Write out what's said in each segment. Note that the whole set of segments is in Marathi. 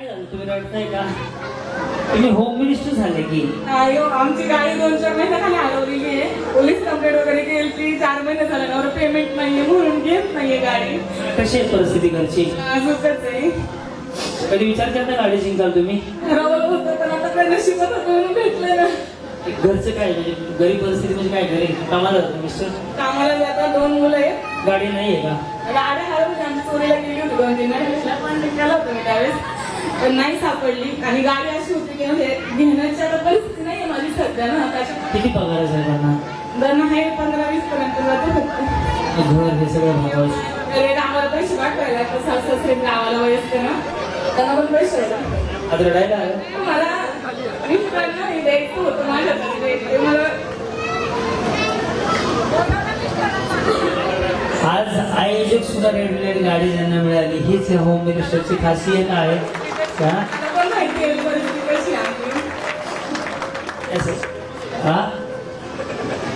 काय झालं, तुम्ही रडताय का? तुम्ही होम मिनिस्टर झाले की? अयो आमची गाडी 2-4 महिन्याखाली हलवलेली आहे. पोलीस कंप्लेंट वगैरे केली, 4 महिने झाले ना, पेमेंट नाहीये म्हणून घेत नाहीये गाडी. कशी आहे परिस्थिती घरची? असंच आहे. कधी विचार केला गाडी जिंकाल तुम्ही? ठरवलं होतं पण आता काय नशिबात होतं म्हणून भेटलं ना. घरचं काय म्हणजे गरीब परिस्थिती म्हणजे काय, घरी कामाला जातो मिस्टर? कामाला जातात, 2 मुलं आहेत. गाडी नाहीये का? गाडी हरवली, आमची चोरीला गेली होती 2-3 महिन्याला, पण केलं होतं मी त्यावेळेस, पण नाही सापडली. आणि गाडी अशी होती की म्हणजे घेण्याची आता परिस्थिती नाहीये माझी सध्या ना. त्याच्यात किती पगार आहे साहेबांना? दर आहे 15-20 पर्यंत जातो फक्त. घर हे सगळं भागावं. तर आम्हाला पैसे पाठवायला लागतात. सासरे गावाला वयस्कर ना, त्यांना पण पैसे येतात. आता रडायला आलं? मला मिस्टरांना हे द्यायचं होतं माझ्याकडे, ते मला आज आयोजक सुद्धा रेड गाडी ज्यांना मिळाली, हीच होम मिनिस्टरची खासियत आहे का? पण माहिती आहे परिस्थिती कशी आहे. हा,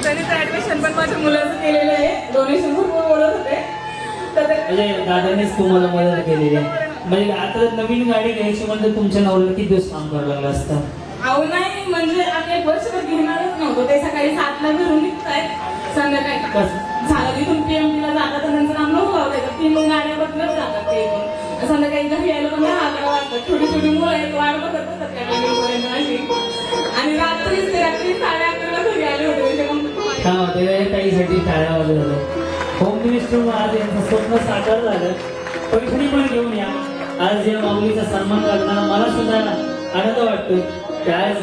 त्यांनी तर ऍडमिशन पण माझ्या मुलाचं केलेलं आहे. डोनेशन भरपूर बोलत होते. तर म्हणजे दादांनीच तुम्हाला मदत केलेली आहे. म्हणजे आता जर नवीन गाडी घ्यायची म्हणजे तुमच्या नवऱ्याला किती दिवस काम करावं लागलं असतं? अहो नाही, म्हणजे आता 1 वर्षभर घेणारच नव्हतं. ते सकाळी 7ला घरून निघताय, संध्याकाळी झालं तिथून पीएमपीला जातात, तर त्यांचं नाम नको लावतात. 3 गाड्या बदलत जातात ते पण. संध्याकाळी घरी यायला पण 10-11 वाजतात. छोटी छोटी मुलं आहेत, वाट बघत असतात त्या बिल्डिंगपर्यंत अशी. आणि रात्री 11:30ला घरी आले होते. म्हणजे मग हा, ताईसाठी टाळ्या वगैरे झालं. होम मिनिस्टर आज यांचं स्वप्न साकार झालं. पैठणी पण घेऊन या. आज या माऊलीचा सन्मान करताना मला सुद्धा आनंद वाटतो की आज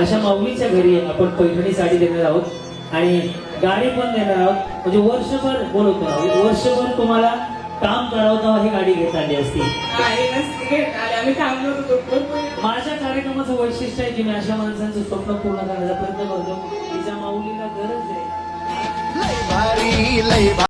अशा माऊलीच्या घरी आपण पैठणी साडी देणार आहोत आणि गाडी पण देणार आहोत. म्हणजे वर्षभर बोलवतो ना, वर्षभर तुम्हाला काम करावं तेव्हा ही गाडी घेता आली असती. आम्ही थांबलो होतो. माझ्या कार्यक्रमाचं वैशिष्ट्य आहे की मी अशा माणसांचं स्वप्न पूर्ण करण्याचा प्रयत्न करतो. तिच्या माऊलीला गरज आहे.